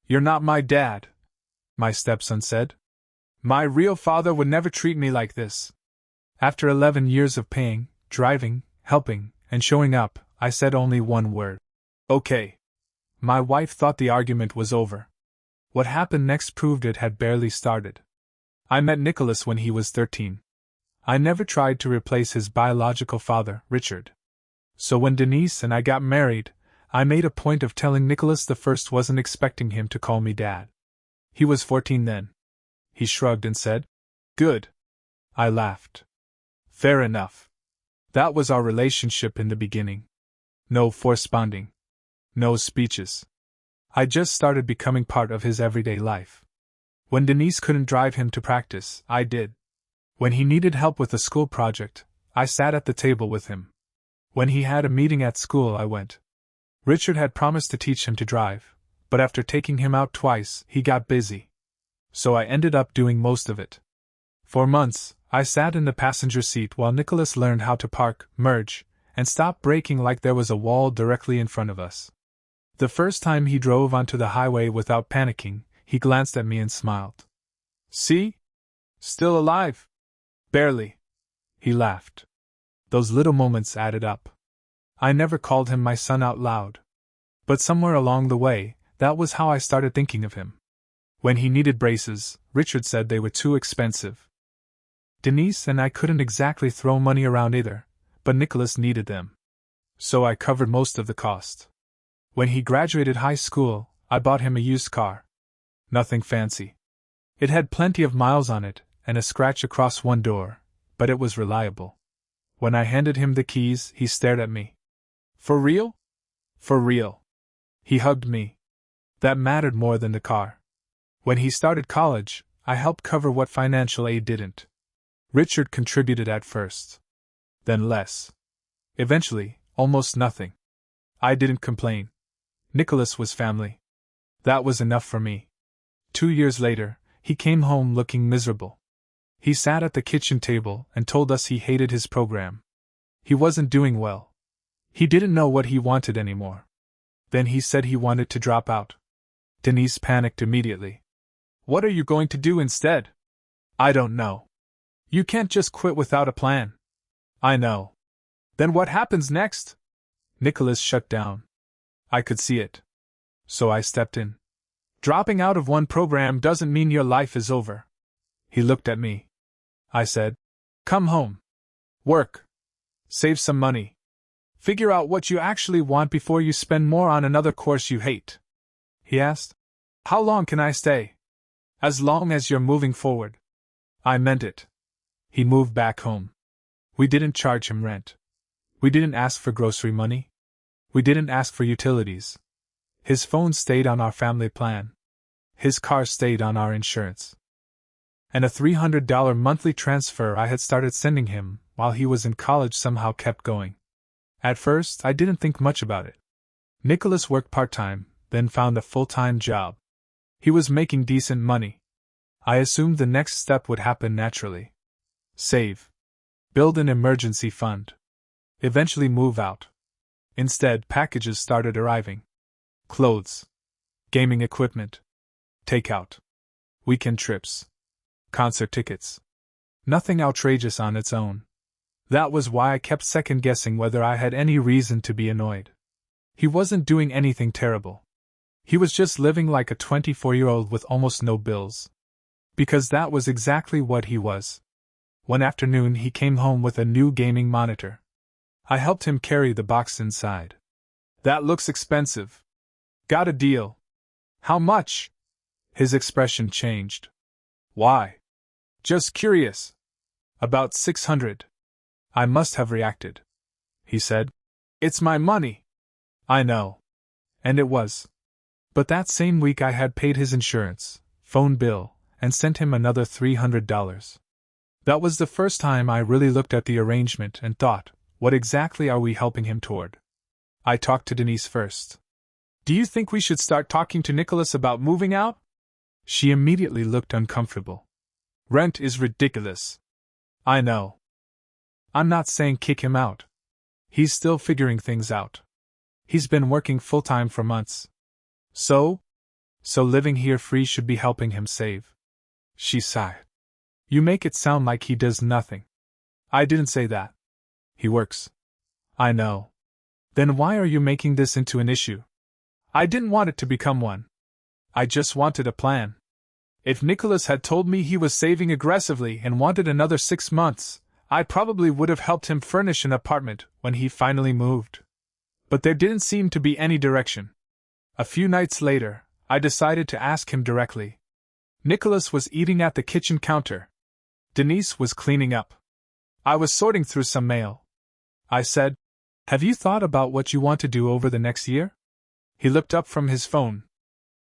"You're not my dad," my stepson said. "My real father would never treat me like this." After 11 years of paying, driving, helping, and showing up, I said only one word. "Okay." My wife thought the argument was over. What happened next proved it had barely started. I met Nicholas when he was 13. I never tried to replace his biological father, Richard. So when Denise and I got married, I made a point of telling Nicholas I wasn't expecting him to call me Dad. He was 14 then. He shrugged and said, "Good." I laughed. Fair enough. That was our relationship in the beginning. No force bonding. No speeches. I just started becoming part of his everyday life. When Denise couldn't drive him to practice, I did. When he needed help with a school project, I sat at the table with him. When he had a meeting at school, I went. Richard had promised to teach him to drive, but after taking him out twice, he got busy. So I ended up doing most of it. For months, I sat in the passenger seat while Nicholas learned how to park, merge, and stop braking like there was a wall directly in front of us. The first time he drove onto the highway without panicking, he glanced at me and smiled. "See? Still alive?" "Barely." He laughed. Those little moments added up. I never called him my son out loud. But somewhere along the way, that was how I started thinking of him. When he needed braces, Richard said they were too expensive. Denise and I couldn't exactly throw money around either, but Nicholas needed them. So I covered most of the cost. When he graduated high school, I bought him a used car. Nothing fancy. It had plenty of miles on it, and a scratch across one door, but it was reliable. When I handed him the keys, he stared at me. "For real?" "For real." He hugged me. That mattered more than the car. When he started college, I helped cover what financial aid didn't. Richard contributed at first. Then less. Eventually, almost nothing. I didn't complain. Nicholas was family. That was enough for me. 2 years later, he came home looking miserable. He sat at the kitchen table and told us he hated his program. He wasn't doing well. He didn't know what he wanted anymore. Then he said he wanted to drop out. Denise panicked immediately. "What are you going to do instead?" "I don't know." "You can't just quit without a plan." "I know." "Then what happens next?" Nicholas shut down. I could see it. So I stepped in. "Dropping out of one program doesn't mean your life is over." He looked at me. I said, "Come home. Work. Save some money. Figure out what you actually want before you spend more on another course you hate." He asked, "How long can I stay?" "As long as you're moving forward." I meant it. He moved back home. We didn't charge him rent. We didn't ask for grocery money. We didn't ask for utilities. His phone stayed on our family plan. His car stayed on our insurance. And a $300 monthly transfer I had started sending him while he was in college somehow kept going. At first, I didn't think much about it. Nicholas worked part-time, then found a full-time job. He was making decent money. I assumed the next step would happen naturally. Save. Build an emergency fund. Eventually move out. Instead, packages started arriving. Clothes. Gaming equipment. Takeout. Weekend trips. Concert tickets. Nothing outrageous on its own. That was why I kept second-guessing whether I had any reason to be annoyed. He wasn't doing anything terrible. He was just living like a 24-year-old with almost no bills. Because that was exactly what he was. One afternoon he came home with a new gaming monitor. I helped him carry the box inside. "That looks expensive." "Got a deal." "How much?" His expression changed. "Why?" "Just curious." "About 600. I must have reacted. He said, "It's my money." I know. And it was. But that same week I had paid his insurance, phone bill, and sent him another $300. That was the first time I really looked at the arrangement and thought, what exactly are we helping him toward? I talked to Denise first. "Do you think we should start talking to Nicholas about moving out?" She immediately looked uncomfortable. "Rent is ridiculous." "I know." "I'm not saying kick him out. He's still figuring things out. He's been working full-time for months." "So?" So living here free should be helping him save. She sighed. You make it sound like he does nothing. I didn't say that. He works. I know. Then why are you making this into an issue? I didn't want it to become one. I just wanted a plan. If Nicholas had told me he was saving aggressively and wanted another 6 months, I probably would have helped him furnish an apartment when he finally moved. But there didn't seem to be any direction. A few nights later, I decided to ask him directly. Nicholas was eating at the kitchen counter. Denise was cleaning up. I was sorting through some mail. I said, Have you thought about what you want to do over the next year? He looked up from his phone.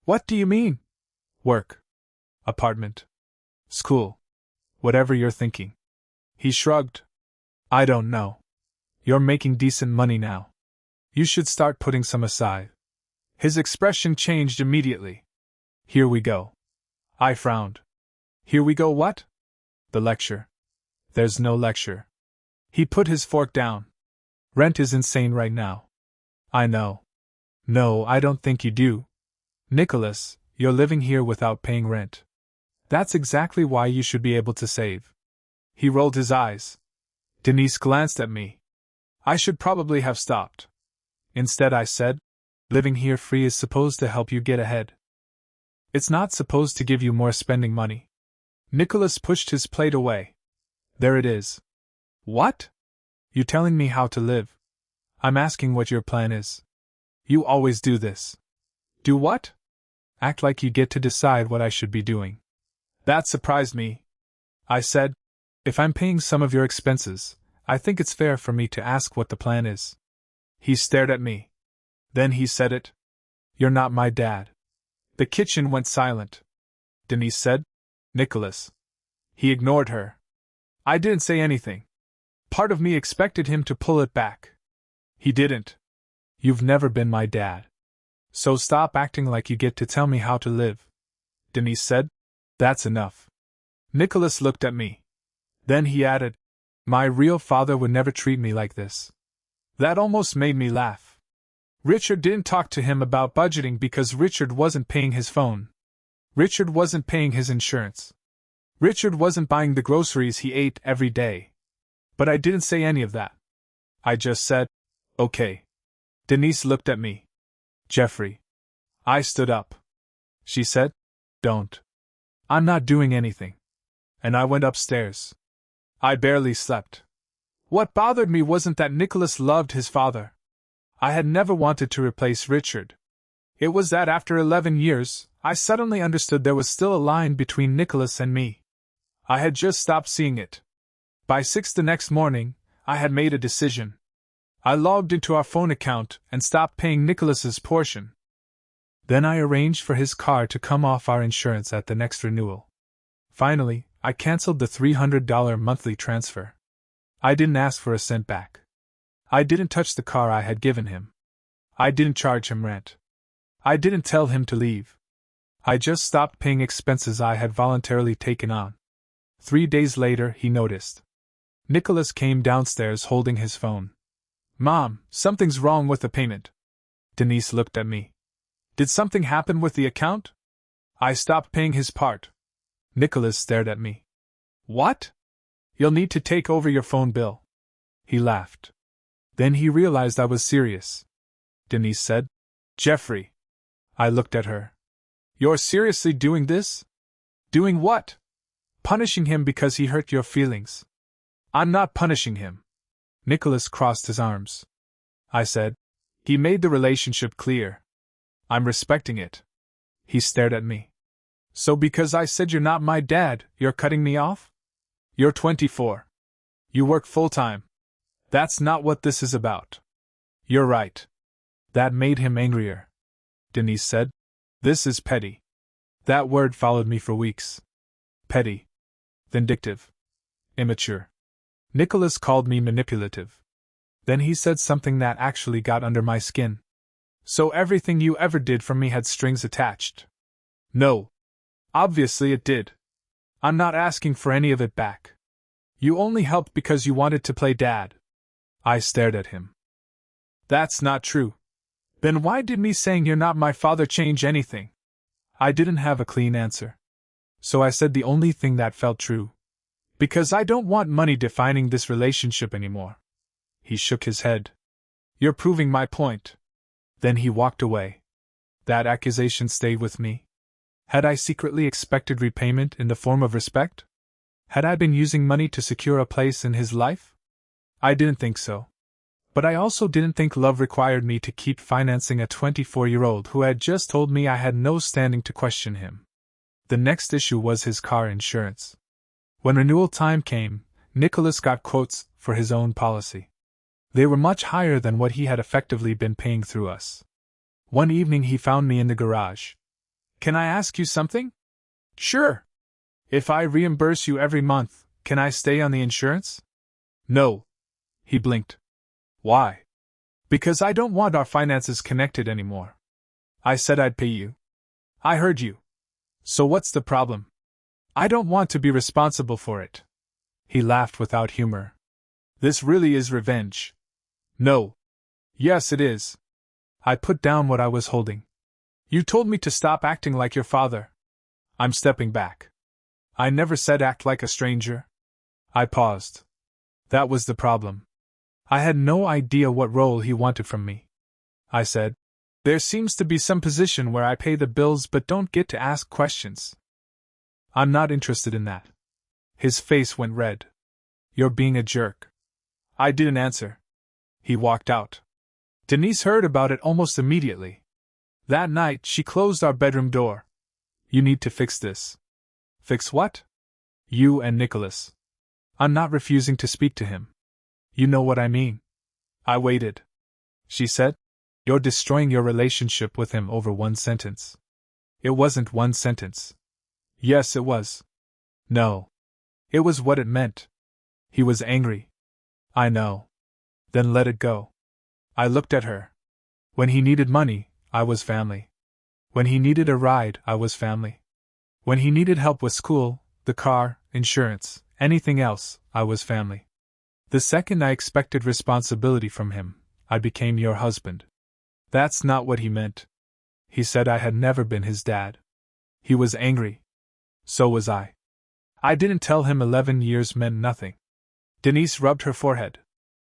What do you mean? Work. Apartment. School. Whatever you're thinking. He shrugged. I don't know. You're making decent money now. You should start putting some aside. His expression changed immediately. Here we go. I frowned. Here we go what? The lecture. There's no lecture. He put his fork down. Rent is insane right now. I know. No, I don't think you do. Nicholas, you're living here without paying rent. That's exactly why you should be able to save. He rolled his eyes. Denise glanced at me. I should probably have stopped. Instead, I said, Living here free is supposed to help you get ahead. It's not supposed to give you more spending money. Nicholas pushed his plate away. There it is. What? You telling me how to live? I'm asking what your plan is. You always do this. Do what? Act like you get to decide what I should be doing. That surprised me. I said, If I'm paying some of your expenses, I think it's fair for me to ask what the plan is. He stared at me. Then he said it. You're not my dad. The kitchen went silent. Denise said, Nicholas. He ignored her. I didn't say anything. Part of me expected him to pull it back. He didn't. You've never been my dad. So stop acting like you get to tell me how to live. Denise said, That's enough. Nicholas looked at me. Then he added, My real father would never treat me like this. That almost made me laugh. Richard didn't talk to him about budgeting because Richard wasn't paying his phone. Richard wasn't paying his insurance. Richard wasn't buying the groceries he ate every day. But I didn't say any of that. I just said, Okay. Denise looked at me. Jeffrey. I stood up. She said, Don't. I'm not doing anything. And I went upstairs. I barely slept. What bothered me wasn't that Nicholas loved his father. I had never wanted to replace Richard. It was that after 11 years, I suddenly understood there was still a line between Nicholas and me. I had just stopped seeing it. By 6 the next morning, I had made a decision. I logged into our phone account and stopped paying Nicholas's portion. Then I arranged for his car to come off our insurance at the next renewal. Finally, I canceled the $300 monthly transfer. I didn't ask for a cent back. I didn't touch the car I had given him. I didn't charge him rent. I didn't tell him to leave. I just stopped paying expenses I had voluntarily taken on. 3 days later, he noticed. Nicholas came downstairs holding his phone. Mom, something's wrong with the payment. Denise looked at me. Did something happen with the account? I stopped paying his part. Nicholas stared at me. What? You'll need to take over your phone bill. He laughed. Then he realized I was serious. Denise said, Jeffrey. I looked at her. You're seriously doing this? Doing what? Punishing him because he hurt your feelings. I'm not punishing him. Nicholas crossed his arms. I said, He made the relationship clear. I'm respecting it. He stared at me. So because I said you're not my dad, you're cutting me off? You're 24. You work full-time. That's not what this is about. You're right. That made him angrier. Denise said, This is petty. That word followed me for weeks. Petty. Vindictive. Immature. Nicholas called me manipulative. Then he said something that actually got under my skin. So everything you ever did for me had strings attached. No. Obviously it did. I'm not asking for any of it back. You only helped because you wanted to play dad. I stared at him. That's not true. Then why did me saying you're not my father change anything? I didn't have a clean answer. So I said the only thing that felt true. Because I don't want money defining this relationship anymore. He shook his head. You're proving my point. Then he walked away. That accusation stayed with me. Had I secretly expected repayment in the form of respect? Had I been using money to secure a place in his life? I didn't think so. But I also didn't think love required me to keep financing a 24-year-old who had just told me I had no standing to question him. The next issue was his car insurance. When renewal time came, Nicholas got quotes for his own policy. They were much higher than what he had effectively been paying through us. One evening he found me in the garage. Can I ask you something? Sure. If I reimburse you every month, can I stay on the insurance? No. He blinked. Why? Because I don't want our finances connected anymore. I said I'd pay you. I heard you. So what's the problem? I don't want to be responsible for it. He laughed without humor. This really is revenge. No. Yes, it is. I put down what I was holding. You told me to stop acting like your father. I'm stepping back. I never said act like a stranger. I paused. That was the problem. I had no idea what role he wanted from me. I said, there seems to be some position where I pay the bills but don't get to ask questions. I'm not interested in that. His face went red. You're being a jerk. I didn't answer. He walked out. Denise heard about it almost immediately. That night, she closed our bedroom door. You need to fix this. Fix what? You and Nicholas. I'm not refusing to speak to him. You know what I mean. I waited. She said, you're destroying your relationship with him over one sentence. It wasn't one sentence. Yes, it was. No. It was what it meant. He was angry. I know. Then let it go. I looked at her. When he needed money, I was family. When he needed a ride, I was family. When he needed help with school, the car, insurance, anything else, I was family. The second I expected responsibility from him, I became your husband. That's not what he meant. He said I had never been his dad. He was angry. So was I. I didn't tell him 11 years meant nothing. Denise rubbed her forehead.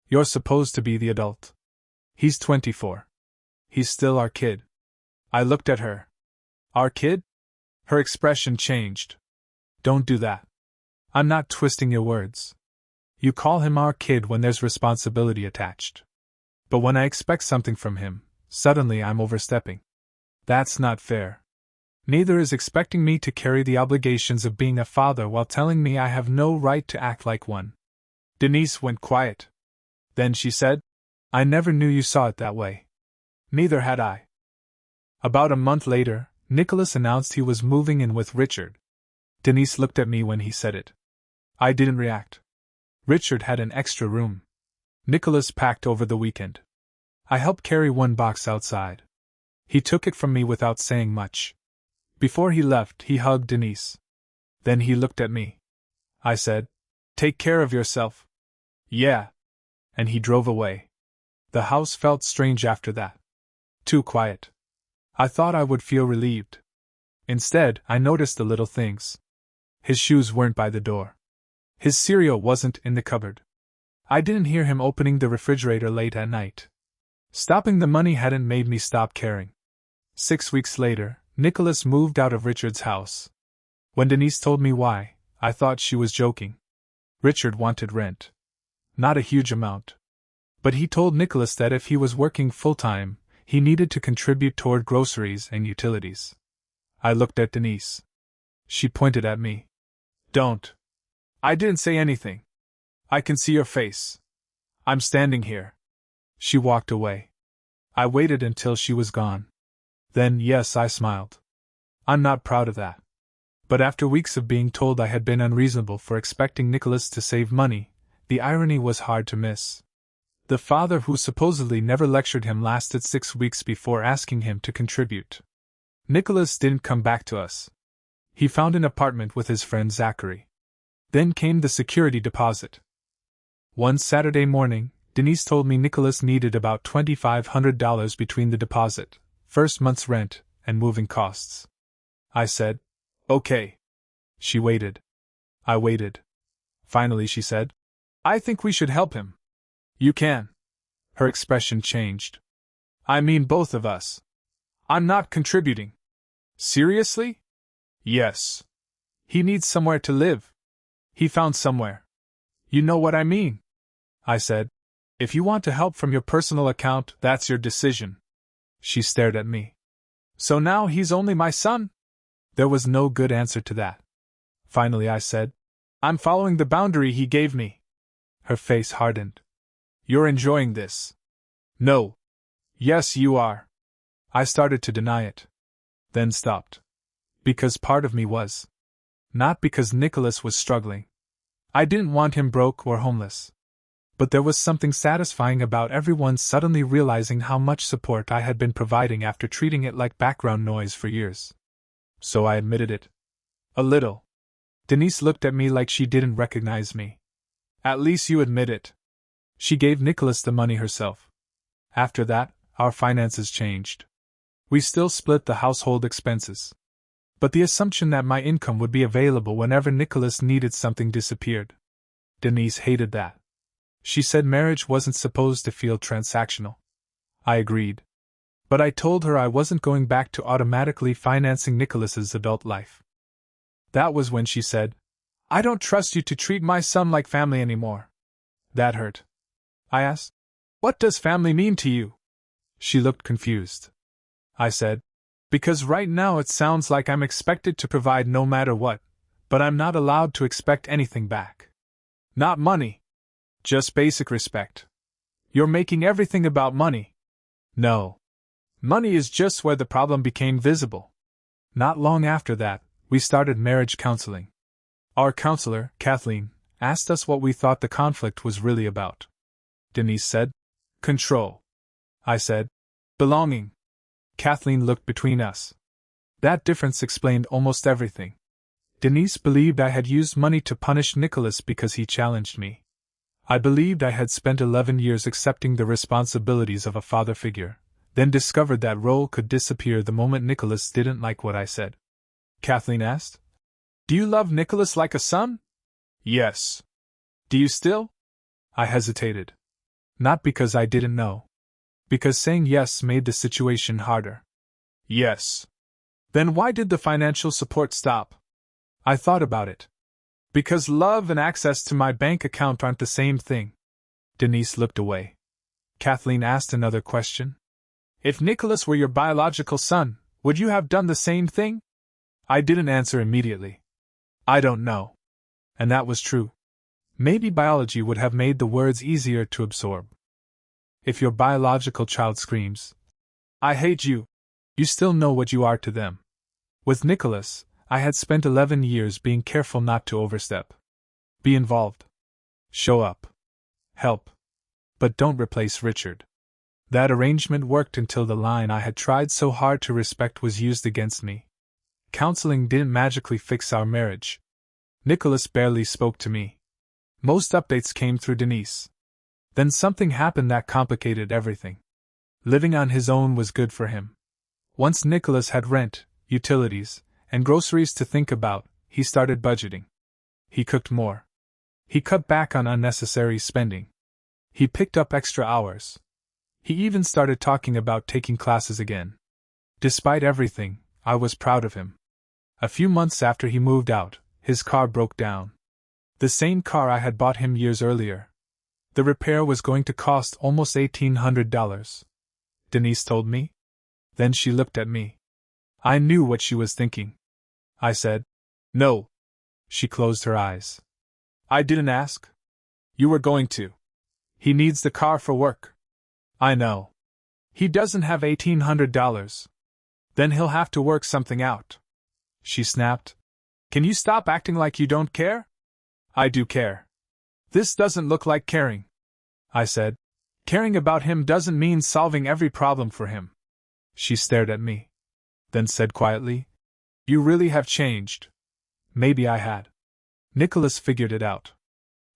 You're supposed to be the adult. He's 24. He's still our kid. I looked at her. Our kid? Her expression changed. Don't do that. I'm not twisting your words. You call him our kid when there's responsibility attached. But when I expect something from him, suddenly I'm overstepping. That's not fair. Neither is expecting me to carry the obligations of being a father while telling me I have no right to act like one. Denise went quiet. Then she said, I never knew you saw it that way. Neither had I. About a month later, Nicholas announced he was moving in with Richard. Denise looked at me when he said it. I didn't react. Richard had an extra room. Nicholas packed over the weekend. I helped carry one box outside. He took it from me without saying much. Before he left, he hugged Denise. Then he looked at me. I said, take care of yourself. Yeah. And he drove away. The house felt strange after that. Too quiet. I thought I would feel relieved. Instead, I noticed the little things. His shoes weren't by the door. His cereal wasn't in the cupboard. I didn't hear him opening the refrigerator late at night. Stopping the money hadn't made me stop caring. 6 weeks later, Nicholas moved out of Richard's house. When Denise told me why, I thought she was joking. Richard wanted rent. Not a huge amount. But he told Nicholas that if he was working full-time, he needed to contribute toward groceries and utilities. I looked at Denise. She pointed at me. Don't. I didn't say anything. I can see your face. I'm standing here. She walked away. I waited until she was gone. Then, yes, I smiled. I'm not proud of that. But after weeks of being told I had been unreasonable for expecting Nicholas to save money, the irony was hard to miss. The father who supposedly never lectured him lasted 6 weeks before asking him to contribute. Nicholas didn't come back to us. He found an apartment with his friend Zachary. Then came the security deposit. One Saturday morning, Denise told me Nicholas needed about $2,500 between the deposit, first month's rent, and moving costs. I said. Okay. She waited. I waited. Finally she said, I think we should help him. You can. Her expression changed. I mean both of us. I'm not contributing. Seriously? Yes. He needs somewhere to live. He found somewhere. You know what I mean? I said. If you want to help from your personal account, that's your decision. She stared at me. So now he's only my son? There was no good answer to that. Finally I said, I'm following the boundary he gave me. Her face hardened. You're enjoying this. No. Yes, you are. I started to deny it. Then stopped. Because part of me was. Not because Nicholas was struggling. I didn't want him broke or homeless. But there was something satisfying about everyone suddenly realizing how much support I had been providing after treating it like background noise for years. So I admitted it. A little. Denise looked at me like she didn't recognize me. At least you admit it. She gave Nicholas the money herself. After that, our finances changed. We still split the household expenses. But the assumption that my income would be available whenever Nicholas needed something disappeared. Denise hated that. She said marriage wasn't supposed to feel transactional. I agreed. But I told her I wasn't going back to automatically financing Nicholas's adult life. That was when she said, I don't trust you to treat my son like family anymore. That hurt. I asked, what does family mean to you? She looked confused. I said, because right now it sounds like I'm expected to provide no matter what, but I'm not allowed to expect anything back. Not money. Just basic respect. You're making everything about money. No. Money is just where the problem became visible. Not long after that, we started marriage counseling. Our counselor, Kathleen, asked us what we thought the conflict was really about. Denise said, control. I said, belonging. Kathleen looked between us. That difference explained almost everything. Denise believed I had used money to punish Nicholas because he challenged me. I believed I had spent 11 years accepting the responsibilities of a father figure, then discovered that role could disappear the moment Nicholas didn't like what I said. Kathleen asked, do you love Nicholas like a son? Yes. Do you still? I hesitated. Not because I didn't know. Because saying yes made the situation harder. Yes. Then why did the financial support stop? I thought about it. Because love and access to my bank account aren't the same thing. Denise looked away. Kathleen asked another question. If Nicholas were your biological son, would you have done the same thing? I didn't answer immediately. I don't know. And that was true. Maybe biology would have made the words easier to absorb. If your biological child screams, I hate you, you still know what you are to them. With Nicholas, I had spent 11 years being careful not to overstep. Be involved. Show up. Help. But don't replace Richard. That arrangement worked until the line I had tried so hard to respect was used against me. Counseling didn't magically fix our marriage. Nicholas barely spoke to me. Most updates came through Denise. Then something happened that complicated everything. Living on his own was good for him. Once Nicholas had rent, utilities, and groceries to think about, he started budgeting. He cooked more. He cut back on unnecessary spending. He picked up extra hours. He even started talking about taking classes again. Despite everything, I was proud of him. A few months after he moved out, his car broke down. The same car I had bought him years earlier. The repair was going to cost almost $1,800. Denise told me. Then she looked at me. I knew what she was thinking. I said, no. She closed her eyes. I didn't ask. You were going to. He needs the car for work. I know. He doesn't have $1,800. Then he'll have to work something out. She snapped. Can you stop acting like you don't care? I do care. This doesn't look like caring. I said. Caring about him doesn't mean solving every problem for him. She stared at me. Then said quietly, you really have changed. Maybe I had. Nicholas figured it out.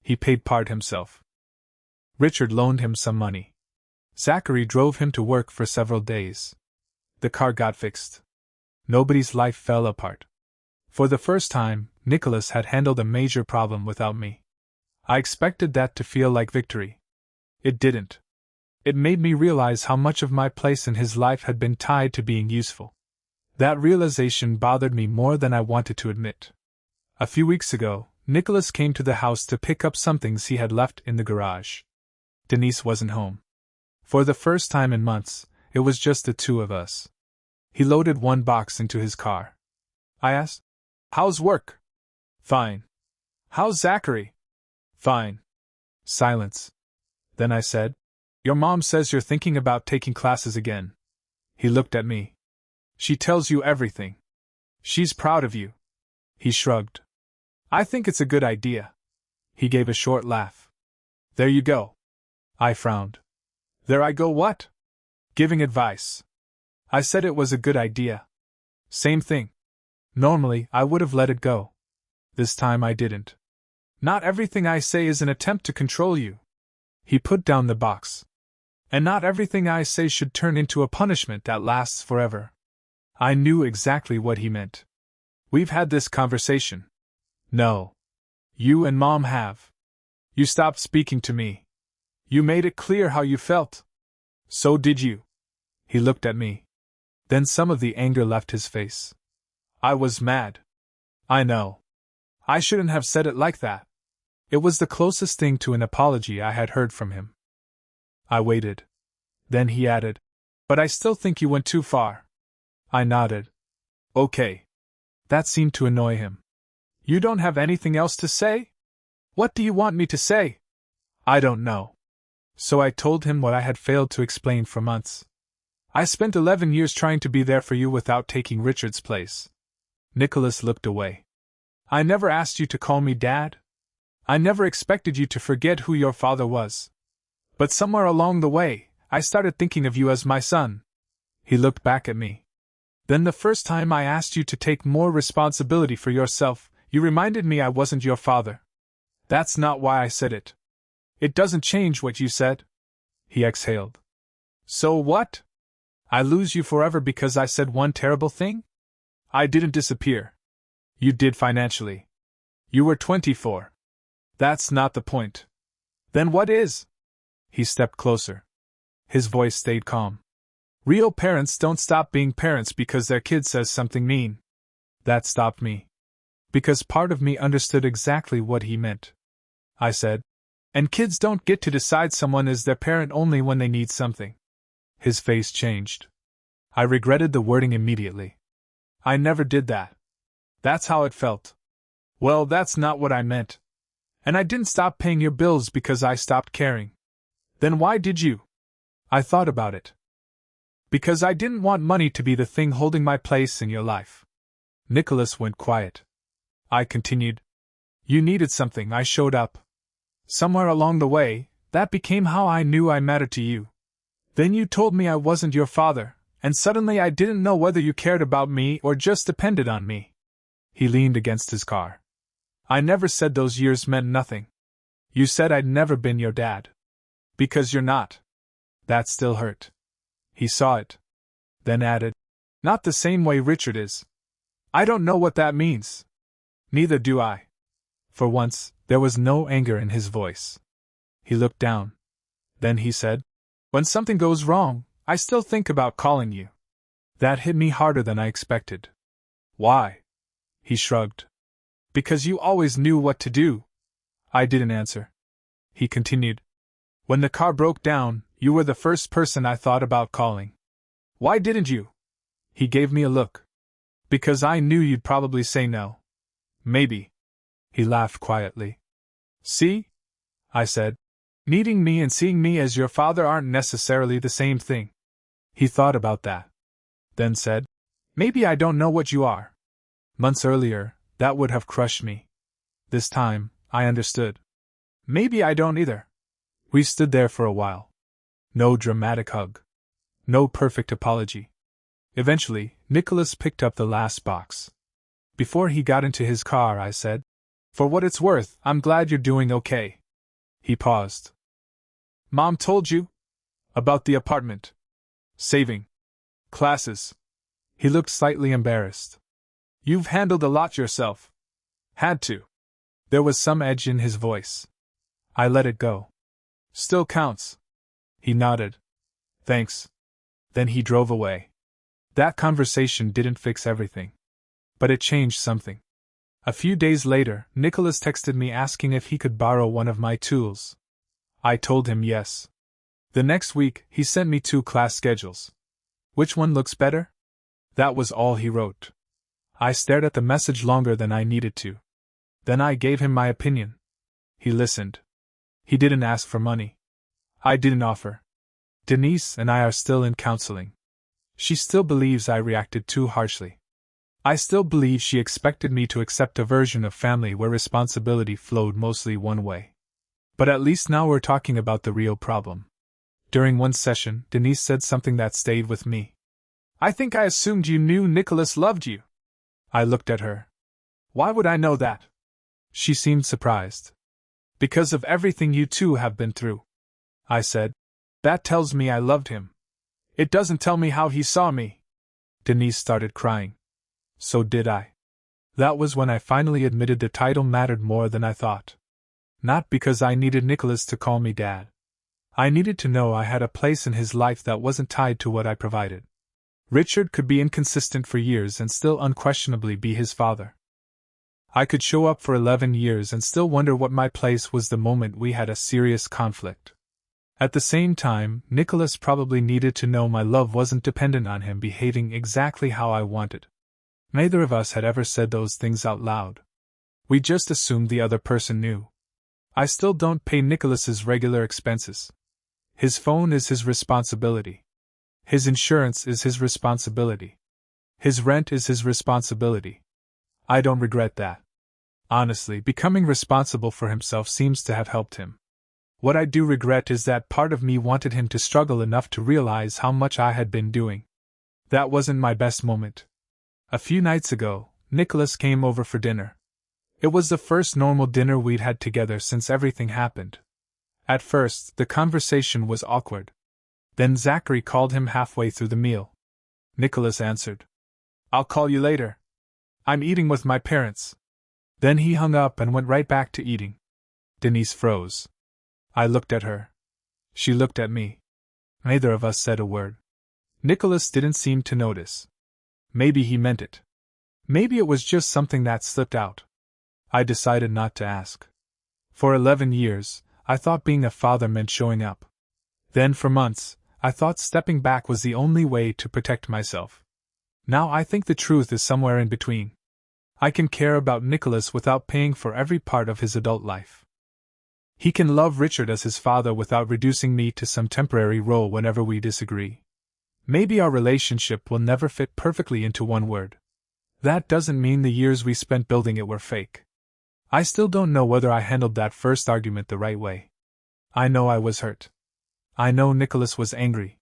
He paid part himself. Richard loaned him some money. Zachary drove him to work for several days. The car got fixed. Nobody's life fell apart. For the first time, Nicholas had handled a major problem without me. I expected that to feel like victory. It didn't. It made me realize how much of my place in his life had been tied to being useful. That realization bothered me more than I wanted to admit. A few weeks ago, Nicholas came to the house to pick up some things he had left in the garage. Denise wasn't home. For the first time in months, it was just the two of us. He loaded one box into his car. I asked, "How's work?" "Fine." "How's Zachary?" "Fine." Silence. Then I said, "Your mom says you're thinking about taking classes again." He looked at me. "She tells you everything. She's proud of you." He shrugged. "I think it's a good idea." He gave a short laugh. "There you go." I frowned. "There I go what?" "Giving advice." I said it was a good idea. Same thing. Normally, I would have let it go. This time I didn't. "Not everything I say is an attempt to control you." He put down the box. "And not everything I say should turn into a punishment that lasts forever." I knew exactly what he meant. "We've had this conversation." "No. You and Mom have. You stopped speaking to me. You made it clear how you felt." "So did you." He looked at me. Then some of the anger left his face. "I was mad." "I know. I shouldn't have said it like that." It was the closest thing to an apology I had heard from him. I waited. Then he added, "But I still think you went too far." I nodded. "Okay." That seemed to annoy him. "You don't have anything else to say?" "What do you want me to say?" "I don't know." So I told him what I had failed to explain for months. "I spent 11 years trying to be there for you without taking Richard's place." Nicholas looked away. "I never asked you to call me Dad. I never expected you to forget who your father was. But somewhere along the way, I started thinking of you as my son." He looked back at me. "Then the first time I asked you to take more responsibility for yourself, you reminded me I wasn't your father. That's not why I said it. It doesn't change what you said." He exhaled. "So what? I lose you forever because I said one terrible thing? I didn't disappear. You did financially. You were 24. That's not the point. Then what is?" He stepped closer. His voice stayed calm. "Real parents don't stop being parents because their kid says something mean." That stopped me. Because part of me understood exactly what he meant. I said, "And kids don't get to decide someone is their parent only when they need something." His face changed. I regretted the wording immediately. "I never did that. That's how it felt." "Well, that's not what I meant. And I didn't stop paying your bills because I stopped caring." "Then why did you?" I thought about it. "Because I didn't want money to be the thing holding my place in your life." Nicholas went quiet. I continued. "You needed something, I showed up. Somewhere along the way, that became how I knew I mattered to you. Then you told me I wasn't your father, and suddenly I didn't know whether you cared about me or just depended on me." He leaned against his car. "I never said those years meant nothing. You said I'd never been your dad. Because you're not." That still hurt. He saw it. Then added, "Not the same way Richard is." "I don't know what that means." "Neither do I." For once, there was no anger in his voice. He looked down. Then he said, "When something goes wrong, I still think about calling you." That hit me harder than I expected. "Why?" He shrugged. "Because you always knew what to do." I didn't answer. He continued. "When the car broke down, you were the first person I thought about calling." "Why didn't you?" He gave me a look. "Because I knew you'd probably say no." "Maybe." He laughed quietly. "See?" I said. "Needing me and seeing me as your father aren't necessarily the same thing." He thought about that. Then said, "Maybe I don't know what you are." Months earlier, that would have crushed me. This time, I understood. "Maybe I don't either." We stood there for a while. No dramatic hug. No perfect apology. Eventually, Nicholas picked up the last box. Before he got into his car, I said, "For what it's worth, I'm glad you're doing okay." He paused. "Mom told you?" "About the apartment. Saving. Classes." He looked slightly embarrassed. You've handled a lot yourself. Had to. There was some edge in his voice. I let it go. Still counts. He nodded. Thanks. Then he drove away. That conversation didn't fix everything. But it changed something. A few days later, Nicholas texted me asking if he could borrow one of my tools. I told him yes. The next week, he sent me 2 class schedules. Which one looks better? That was all he wrote. I stared at the message longer than I needed to. Then I gave him my opinion. He listened. He didn't ask for money. I didn't offer. Denise and I are still in counseling. She still believes I reacted too harshly. I still believe she expected me to accept a version of family where responsibility flowed mostly one way. But at least now we're talking about the real problem. During one session, Denise said something that stayed with me. I think I assumed you knew Nicholas loved you. I looked at her. Why would I know that? She seemed surprised. Because of everything you two have been through. I said. That tells me I loved him. It doesn't tell me how he saw me. Denise started crying. So did I. That was when I finally admitted the title mattered more than I thought. Not because I needed Nicholas to call me Dad. I needed to know I had a place in his life that wasn't tied to what I provided. Richard could be inconsistent for years and still unquestionably be his father. I could show up for 11 years and still wonder what my place was the moment we had a serious conflict. At the same time, Nicholas probably needed to know my love wasn't dependent on him behaving exactly how I wanted. Neither of us had ever said those things out loud. We just assumed the other person knew. I still don't pay Nicholas's regular expenses. His phone is his responsibility. His insurance is his responsibility. His rent is his responsibility. I don't regret that. Honestly, becoming responsible for himself seems to have helped him. What I do regret is that part of me wanted him to struggle enough to realize how much I had been doing. That wasn't my best moment. A few nights ago, Nicholas came over for dinner. It was the first normal dinner we'd had together since everything happened. At first, the conversation was awkward. Then Zachary called him halfway through the meal. Nicholas answered. I'll call you later. I'm eating with my parents. Then he hung up and went right back to eating. Denise froze. I looked at her. She looked at me. Neither of us said a word. Nicholas didn't seem to notice. Maybe he meant it. Maybe it was just something that slipped out. I decided not to ask. For 11 years, I thought being a father meant showing up. Then for months, I thought stepping back was the only way to protect myself. Now I think the truth is somewhere in between. I can care about Nicholas without paying for every part of his adult life. He can love Richard as his father without reducing me to some temporary role whenever we disagree. Maybe our relationship will never fit perfectly into one word. That doesn't mean the years we spent building it were fake. I still don't know whether I handled that first argument the right way. I know I was hurt. I know Nicholas was angry.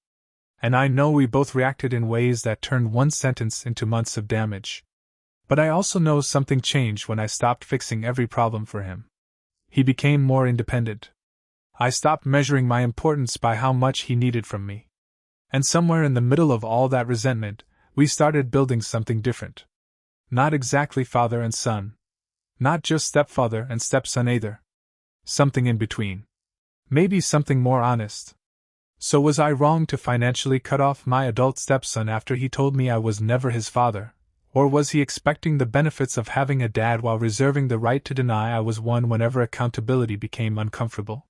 And I know we both reacted in ways that turned one sentence into months of damage. But I also know something changed when I stopped fixing every problem for him. He became more independent. I stopped measuring my importance by how much he needed from me. And somewhere in the middle of all that resentment, we started building something different. Not exactly father and son. Not just stepfather and stepson either. Something in between. Maybe something more honest. So was I wrong to financially cut off my adult stepson after he told me I was never his father? Or was he expecting the benefits of having a dad while reserving the right to deny I was one whenever accountability became uncomfortable?